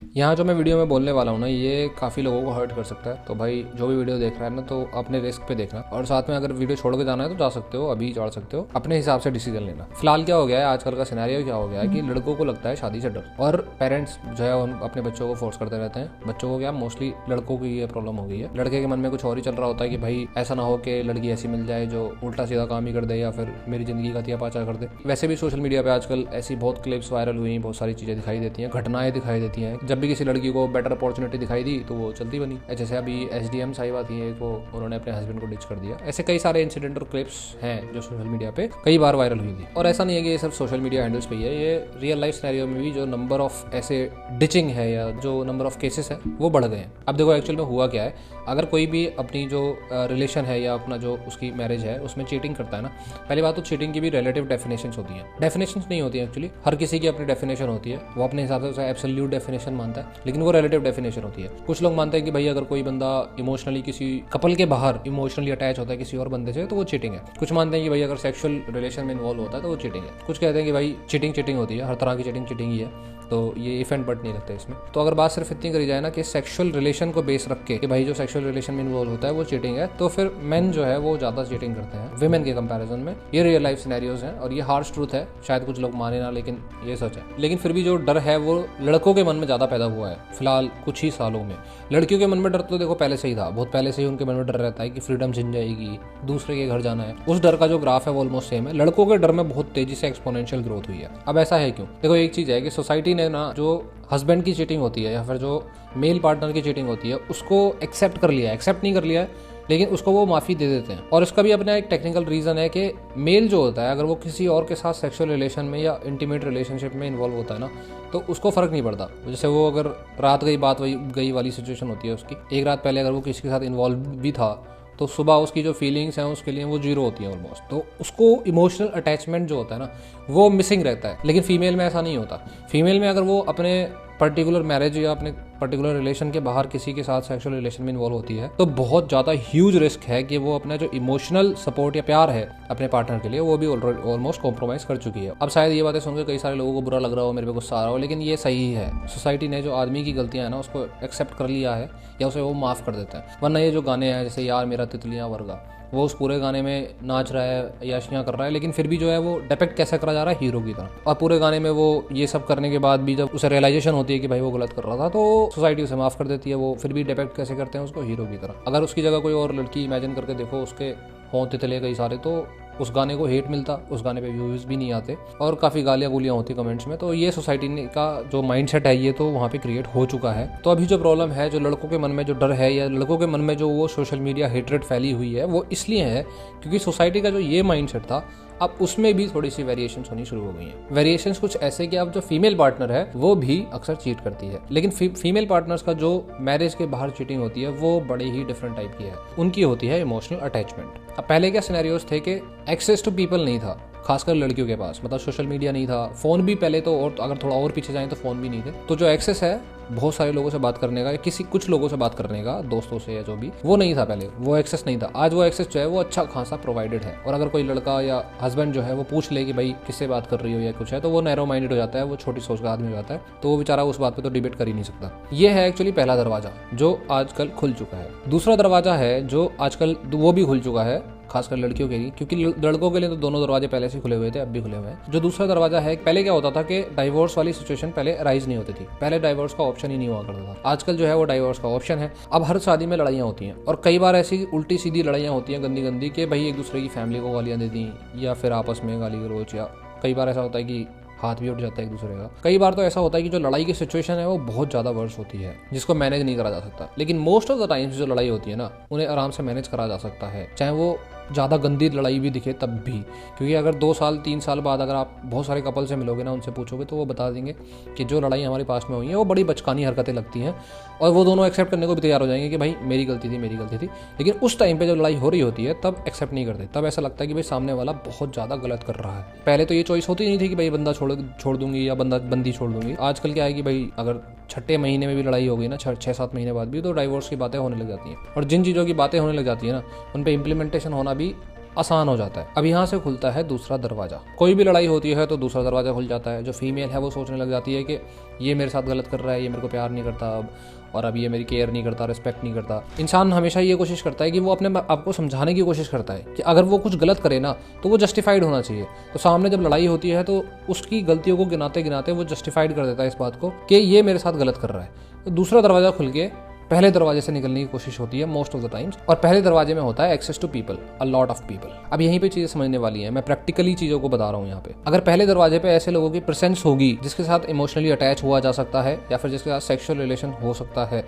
यहाँ जो मैं वीडियो में बोलने वाला हूँ ना, ये काफ़ी लोगों को हर्ट कर सकता है। तो भाई जो भी वीडियो देख रहा है ना, तो अपने रिस्क पे देखना, और साथ में अगर वीडियो छोड़ के जाना है तो जा सकते हो, अभी जा सकते हो, अपने हिसाब से डिसीजन लेना। फिलहाल क्या हो गया है, आजकल का सिनेरियो क्या हो गया है कि लड़कों को लगता है शादी से डर, और पेरेंट्स जो है उन अपने बच्चों को फोर्स करते रहते हैं। बच्चों को क्या, मोस्टली लड़कों की ये प्रॉब्लम हो गई है। लड़के के मन में कुछ और ही चल रहा होता है कि भाई ऐसा ना हो कि लड़की ऐसी मिल जाए जो उल्टा सीधा काम ही कर दे या फिर मेरी जिंदगी का तिया पाचा कर दे। वैसे भी सोशल मीडिया पे आजकल ऐसी बहुत क्लिप्स वायरल हुई, बहुत सारी चीजें दिखाई देती हैं, घटनाएं दिखाई देती हैं। जब भी किसी लड़की को बेटर अपॉर्चुनिटी दिखाई दी तो वो चलती बनी। जैसे अभी SDM साहिबा थी एक, वो उन्होंने अपने हस्बैंड को डिच कर दिया। ऐसे कई सारे इंसिडेंट और क्लिप्स हैं जो सोशल मीडिया पे कई बार वायरल हुई थी। और ऐसा नहीं है कि ये सिर्फ सोशल मीडिया हैंडल्स पे ही है, ये रियल लाइफ सिनेरियो में भी जो नंबर ऑफ ऐसे डिचिंग है या जो नंबर ऑफ केसेस है वो बढ़ गए हैं। अब देखो एक्चुअल में हुआ क्या है, अगर कोई भी अपनी जो रिलेशन है या अपना जो उसकी मैरिज है उसमें चीटिंग करता है ना, पहली बात तो चीटिंग की भी रिलेटिव डेफिनेशंस होती हैं। डेफिनेशंस नहीं होती हैं एक्चुअली, हर किसी की अपनी डेफिनेशन होती है। वो अपने हिसाब से उसे एब्सोल्यूट डेफिनेशन मानता है, लेकिन वो रिलेटिव डेफिनेशन होती है। कुछ लोग मानते हैं कि भाई अगर कोई बंदा इमोशनली किसी कपल के बाहर इमोशनली अटैच होता है किसी और बंदे से तो वो चीटिंग है। कुछ मानते हैं कि भाई अगर सेक्सुअल रिलेशन में इन्वॉल्व होता है तो वो चीटिंग है। कुछ कहते हैं कि भाई चीटिंग होती है, हर तरह की चीटिंग ही है, तो ये इफ एंड बट नहीं लगता इसमें। तो अगर बात सिर्फ इतनी करी जाए ना कि सेक्सुअल रिलेशन को बेस रख के कि भाई जो सेक्सुअल रिलेशन में इन्वॉल्व होता है वो चीटिंग है, तो फिर मेन जो है वो ज्यादा चीटिंग करते हैं विमेन के कंपैरिजन में। ये रियल लाइफ सिनेरियोज हैं और ये हार्श ट्रूथ है, शायद कुछ लोग माने ना, लेकिन ये सच है। लेकिन फिर भी जो डर है वो लड़कों के मन में ज्यादा पैदा हुआ है फिलहाल कुछ ही सालों में। लड़कियों के मन में डर तो देखो पहले से ही था, बहुत पहले से ही उनके मन में डर रहता है कि फ्रीडम छिन जाएगी, दूसरे के घर जाना है। उस डर का जो ग्राफ है वो ऑलमोस्ट सेम है। लड़कों के डर में बहुत तेजी से एक्सपोनेंशियल ग्रोथ हुई है। अब ऐसा है क्यों? देखो एक चीज है कि सोसाइटी ने ना जो हस्बैंड की चीटिंग होती है या फिर जो मेल पार्टनर की चीटिंग होती है उसको एक्सेप्ट कर लिया है, एक्सेप्ट नहीं कर लिया है लेकिन उसको वो माफ़ी दे देते हैं। और उसका भी अपना एक टेक्निकल रीज़न है कि मेल जो होता है अगर वो किसी और के साथ सेक्सुअल रिलेशन में या इंटीमेट रिलेशनशिप में इन्वॉल्व होता है ना, तो उसको फ़र्क नहीं पड़ता। जैसे वो अगर रात गई वाली सिचुएशन होती है उसकी, एक रात पहले अगर वो किसी के साथ इन्वॉल्व भी था तो सुबह उसकी जो फीलिंग्स हैं उसके लिए वो जीरो होती हैं ऑलमोस्ट। तो उसको इमोशनल अटैचमेंट जो होता है ना वो मिसिंग रहता है। लेकिन फीमेल में ऐसा नहीं होता। फीमेल में अगर वो अपने पर्टिकुलर मैरिज या अपने पर्टिकुलर रिलेशन के बाहर किसी के साथ सेक्सुअल रिलेशन में इन्वॉल्व होती है तो बहुत ज़्यादा ह्यूज रिस्क है कि वो अपना जो इमोशनल सपोर्ट या प्यार है अपने पार्टनर के लिए वो भी ऑलमोस्ट कॉम्प्रोमाइज़ कर चुकी है। अब शायद ये बातें सुनकर कई सारे लोगों को बुरा लग रहा हो, मेरे पे गुस्सा आ रहा हो, लेकिन ये सही है। सोसाइटी ने जो आदमी की गलतियां हैं ना उसको एक्सेप्ट कर लिया है या उसे वो माफ़ कर देता है। वरना ये जो गाने हैं जैसे यार मेरा तितलियां वर्गा, वो उस पूरे गाने में नाच रहा है, याशियाँ कर रहा है, लेकिन फिर भी जो है वो डिपिक्ट कैसे करा जा रहा है, हीरो की तरह। और पूरे गाने में वो ये सब करने के बाद भी जब उसे रियलाइजेशन होती है कि भाई वो गलत कर रहा था तो सोसाइटी उसे माफ़ कर देती है। वो फिर भी डिपिक्ट कैसे करते हैं उसको, हीरो की तरह। अगर उसकी जगह कोई और लड़की इमेजिन करके देखो, उसके हों तितले कई सारे, तो उस गाने को हेट मिलता, उस गाने पे व्यूज़ भी नहीं आते और काफ़ी गालियाँ गुलियाँ होती कमेंट्स में। तो ये सोसाइटी का जो माइंडसेट है ये तो वहाँ पे क्रिएट हो चुका है। तो अभी जो प्रॉब्लम है, जो लड़कों के मन में जो डर है या लड़कों के मन में जो वो सोशल मीडिया हेट्रेड फैली हुई है, वो इसलिए है क्योंकि सोसाइटी का जो ये माइंडसेट था अब उसमें भी थोड़ी सी वेरिएशंस होनी शुरू हो गई हैं। वेरिएशंस कुछ ऐसे कि अब जो फीमेल पार्टनर है वो भी अक्सर चीट करती है, लेकिन फीमेल पार्टनर्स का जो मैरिज के बाहर चीटिंग होती है वो बड़े ही डिफरेंट टाइप की है। उनकी होती है इमोशनल अटैचमेंट। अब पहले क्या सिनेरियोज थे कि एक्सेस टू पीपल नहीं था, खासकर लड़कियों के पास, मतलब सोशल मीडिया नहीं था, फोन भी पहले तो, और अगर थोड़ा और पीछे जाएं तो फोन भी नहीं थे। तो जो एक्सेस है बहुत सारे लोगों से बात करने का, कुछ लोगों से बात करने का, दोस्तों से या जो भी, वो नहीं था पहले, वो एक्सेस नहीं था। आज वो एक्सेस जो है वो अच्छा खासा प्रोवाइडेड है। और अगर कोई लड़का या हस्बैंड जो है वो पूछ ले कि भाई किससे बात कर रही हो या कुछ है, तो वो नैरो माइंडेड हो जाता है, वो छोटी सोच का आदमी हो जाता है, तो वो बेचारा उस बात पे तो डिबेट कर ही नहीं सकता। ये है एक्चुअली पहला दरवाजा जो आजकल खुल चुका है। दूसरा दरवाजा है जो आजकल वो भी खुल चुका है खासकर लड़कियों के लिए, क्योंकि लड़कों के लिए तो दोनों दरवाजे पहले से खुले हुए थे, अब भी खुले हुए हैं। जो दूसरा दरवाजा है, पहले क्या होता था कि डाइवोर्स वाली सिचुएशन पहले अराइज नहीं होती थी, पहले डाइवोर्स का ऑप्शन ही नहीं हुआ करता था। आजकल जो है वो डाइवोर्स का ऑप्शन है। अब हर शादी में लड़ाइयाँ होती हैं और कई बार ऐसी उल्टी सीधी लड़ाइयाँ होती हैं गंदी गंदी कि भाई एक दूसरे की फैमिली को गालियाँ दे दी या फिर आपस में गाली गलौज, या कई बार ऐसा होता है कि हाथ भी उठ जाता है एक दूसरे का। कई बार तो ऐसा होता है कि जो लड़ाई की सिचुएशन है वो बहुत ज़्यादा वर्स होती है जिसको मैनेज नहीं करा जा सकता। लेकिन मोस्ट ऑफ द टाइम्स जो लड़ाई होती है ना उन्हें आराम से मैनेज करा जा सकता है, चाहे वो ज़्यादा गंदी लड़ाई भी दिखे तब भी। क्योंकि अगर 2 साल 3 साल बाद अगर आप बहुत सारे कपल से मिलोगे ना, उनसे पूछोगे तो वो बता देंगे कि जो लड़ाई हमारे पास में हुई है वो बड़ी बचकानी हरकतें लगती हैं, और वो दोनों एक्सेप्ट करने को भी तैयार हो जाएंगे कि भाई मेरी गलती थी। लेकिन उस टाइम पे जब लड़ाई हो रही होती है तब एक्सेप्ट नहीं करते, तब ऐसा लगता है कि भाई सामने वाला बहुत ज़्यादा गलत कर रहा है। पहले तो ये चॉइस होती नहीं थी कि भाई बंदा छोड़ दूंगी या बंदी छोड़ दूंगी। आजकल क्या है कि भाई अगर 6ठे महीने में भी लड़ाई हो गई ना, 6-7 महीने बाद भी, तो डाइवोर्स की बातें होने लग जाती हैं। और जिन चीज़ों की बातें होने लग जाती है ना उन पर इम्प्लीमेंटेशन होना भी आसान हो जाता है। अब यहाँ से खुलता है दूसरा दरवाजा। कोई भी लड़ाई होती है तो दूसरा दरवाजा खुल जाता है। जो फीमेल है वो सोचने लग जाती है कि ये मेरे साथ गलत कर रहा है, ये मेरे को प्यार नहीं करता अब, और अब ये मेरी केयर नहीं करता, रिस्पेक्ट नहीं करता। इंसान हमेशा ये कोशिश करता है कि वो अपने आप को समझाने की कोशिश करता है कि अगर वो कुछ गलत करे ना तो वो जस्टिफाइड होना चाहिए। तो सामने जब लड़ाई होती है तो उसकी गलतियों को गिनाते गिनाते वो जस्टिफाइड कर देता है इस बात को कि ये मेरे साथ गलत कर रहा है। तो दूसरा दरवाजा खुल के पहले दरवाजे से निकलने की कोशिश होती है मोस्ट ऑफ द टाइम्स। और पहले दरवाजे में होता है access to people, a lot of people. अब यहीं पे चीजें समझने वाली हैं, मैं प्रैक्टिकली चीजों को बता रहा हूँ यहाँ पे। अगर पहले दरवाजे पे ऐसे लोगों की प्रेजेंस होगी जिसके साथ इमोशनली अटैच हुआ जा सकता है या फिर जिसके साथ सेक्सुअल रिलेशन हो सकता है,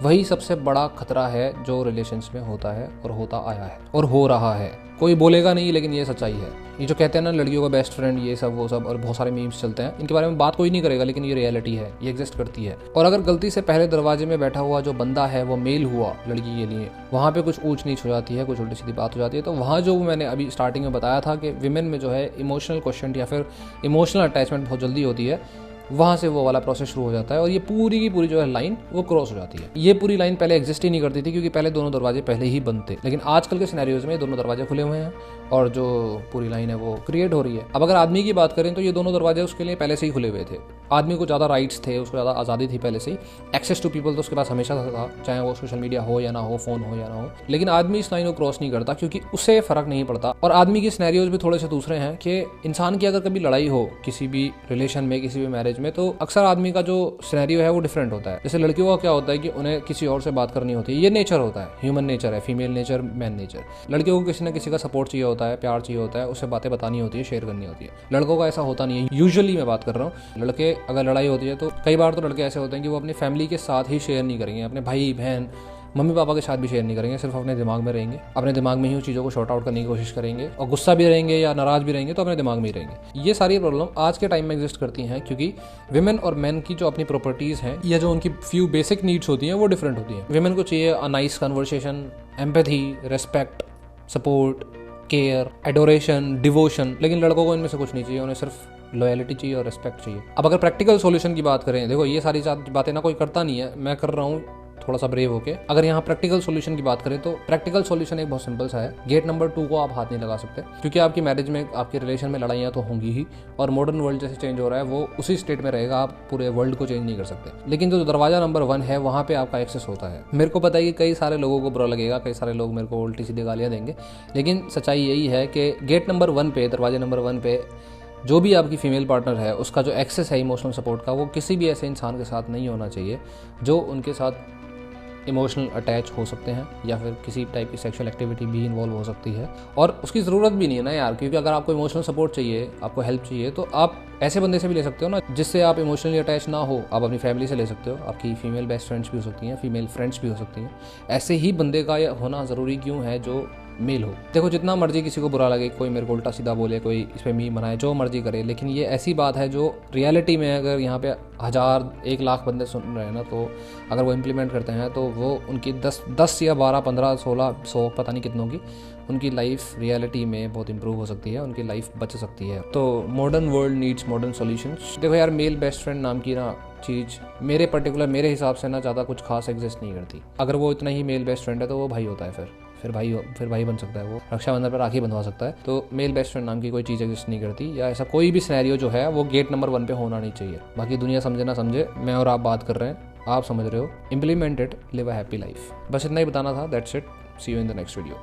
वही सबसे बड़ा खतरा है जो रिलेशंस में होता है और होता आया है और हो रहा है। कोई बोलेगा नहीं लेकिन ये सच्चाई है। ये जो कहते हैं ना लड़कियों का बेस्ट फ्रेंड, ये सब वो सब, और बहुत सारे मीम्स चलते हैं, इनके बारे में बात कोई नहीं करेगा लेकिन ये रियलिटी है, ये एग्जिस्ट करती है। और अगर गलती से पहले दरवाजे में बैठा हुआ जो बंदा है वो मेल हुआ लड़की के लिए, वहाँ पे कुछ ऊंच नीच हो जाती है, कुछ उल्टी सीधी बात हो जाती है। तो वहाँ जो मैंने अभी स्टार्टिंग में बताया था कि विमेन में जो है इमोशनल क्वेश्चन या फिर इमोशनल अटैचमेंट बहुत जल्दी होती है, वहाँ से वो वाला प्रोसेस शुरू हो जाता है और ये पूरी की पूरी जो है लाइन वो क्रॉस हो जाती है। ये पूरी लाइन पहले एग्जिस्ट ही नहीं करती थी क्योंकि पहले दोनों दरवाजे पहले ही बंद थे, लेकिन आजकल के सिनेरियोज में दोनों दरवाजे खुले हुए हैं और जो पूरी लाइन है वो क्रिएट हो रही है। अब अगर आदमी की बात करें तो ये दोनों दरवाजे उसके लिए पहले से ही खुले हुए थे। आदमी को ज़्यादा राइट्स थे, उसको ज़्यादा आज़ादी थी पहले से ही। एक्सेस टू पीपल तो उसके पास हमेशा था, चाहे वो सोशल मीडिया हो या ना हो, फोन हो या ना हो। लेकिन आदमी इस लाइन को क्रॉस नहीं करता क्योंकि उसे फर्क नहीं पड़ता। और आदमी के सिनेरियोज भी थोड़े से दूसरे हैं कि इंसान की अगर कभी लड़ाई हो किसी भी रिलेशन में, किसी भी मैरिज में, तो अक्सर आदमी का जो सिनेरियो है वो डिफरेंट होता है। जैसे लड़कियों का क्या होता है कि उन्हें किसी और से बात करनी होती है, ये नेचर होता है, ह्यूमन नेचर है, फीमेल नेचर, मैन नेचर। लड़कियों को किसी न किसी का सपोर्ट चाहिए होता है, प्यार चाहिए होता है, उससे बातें बतानी होती है, शेयर करनी होती है। लड़कों का ऐसा होता नहीं है। यूजुअली मैं बात कर रहा हूँ, लड़के अगर लड़ाई होती है तो कई बार तो लड़के ऐसे होते हैं कि वो अपनी फैमिली के साथ ही शेयर नहीं करेंगे, अपने भाई बहन मम्मी पापा के साथ भी शेयर नहीं करेंगे, सिर्फ अपने दिमाग में रहेंगे, अपने दिमाग में ही उन चीज़ों को शॉर्ट आउट करने की कोशिश करेंगे। और गुस्सा भी रहेंगे या नाराज भी रहेंगे तो अपने दिमाग में ही रहेंगे। ये सारी प्रॉब्लम आज के टाइम में एग्जिस्ट करती हैं क्योंकि विमेन और मैन की जो अपनी प्रॉपर्टीज़ हैं या जो उनकी फ्यू बेसिक नीड्स होती हैं वो डिफरेंट होती हैं। विमेन को चाहिए a nice conversation, empathy, respect, support, care, adoration, devotion. लेकिन लड़कों को इनमें से कुछ नहीं चाहिए, उन्हें सिर्फ लॉयलिटी चाहिए और रिस्पेक्ट चाहिए। अब अगर प्रैक्टिकल सॉल्यूशन की बात करें, देखो ये सारी बातें ना कोई करता नहीं है, मैं कर रहा हूँ थोड़ा सा ब्रेव होके। अगर यहाँ प्रैक्टिकल सॉल्यूशन की बात करें तो प्रैक्टिकल सॉल्यूशन एक बहुत सिंपल सा है। गेट नंबर 2 को आप हाथ नहीं लगा सकते क्योंकि आपकी मैरिज में, आपके रिलेशन में लड़ाइयाँ तो होंगी ही, और मॉडर्न वर्ल्ड जैसे चेंज हो रहा है वो उसी स्टेट में रहेगा, आप पूरे वर्ल्ड को चेंज नहीं कर सकते। लेकिन जो दरवाजा नंबर 1 है वहाँ पे आपका एक्सेस होता है। मेरे को पता है कि कई सारे लोगों को बुरा लगेगा, कई सारे लोग मेरे को उल्टी सीधी गालियाँ देंगे, लेकिन सच्चाई यही है कि गेट नंबर 1 पे, दरवाजे नंबर 1 पे जो भी आपकी फीमेल पार्टनर है उसका जो एक्सेस है इमोशनल सपोर्ट का, वो किसी भी ऐसे इंसान के साथ नहीं होना चाहिए जो उनके साथ इमोशनल अटैच हो सकते हैं या फिर किसी टाइप की सेक्सुअल एक्टिविटी भी इन्वॉल्व हो सकती है। और उसकी ज़रूरत भी नहीं है ना यार, क्योंकि अगर आपको इमोशनल सपोर्ट चाहिए, आपको हेल्प चाहिए, तो आप ऐसे बंदे से भी ले सकते हो ना जिससे आप इमोशनली अटैच ना हो। आप अपनी फैमिली से ले सकते हो, आपकी फीमेल बेस्ट फ्रेंड्स भी हो सकती हैं, फीमेल फ्रेंड्स भी हो सकती हैं। ऐसे ही बंदे का होना ज़रूरी क्यों है जो मेल हो। देखो जितना मर्जी किसी को बुरा लगे, कोई मेरे को उल्टा सीधा बोले, कोई इस पर मीम बनाए, जो मर्जी करे, लेकिन ये ऐसी बात है जो रियलिटी में अगर यहाँ पे 1000, 1 लाख बंदे सुन रहे हैं ना, तो अगर वो इम्प्लीमेंट करते हैं तो वो उनकी 10 या 12, 15, 16, 100 पता नहीं कितनों की उनकी लाइफ रियलिटी में बहुत इंप्रूव हो सकती है, उनकी लाइफ बच सकती है। तो modern world needs modern solutions. देखो यार, मेल बेस्ट फ्रेंड नाम की ना चीज़ मेरे हिसाब से ना ज़्यादा कुछ खास एग्जिस्ट नहीं करती। अगर वो इतना ही मेल बेस्ट फ्रेंड है तो वो भाई होता है, फिर भाई बन सकता है, वो रक्षाबंधन पर राखी बंधवा सकता है। तो मेल बेस्ट फ्रेंड नाम की कोई चीज़ एग्जिस्ट नहीं करती, या ऐसा कोई भी सिनेरियो जो है वो गेट नंबर 1 पे होना नहीं चाहिए। बाकी दुनिया समझे ना समझे, मैं और आप बात कर रहे हैं, आप समझ रहे हो, implement it, live a happy life. बस इतना ही बताना था, that's it, see you in the next video.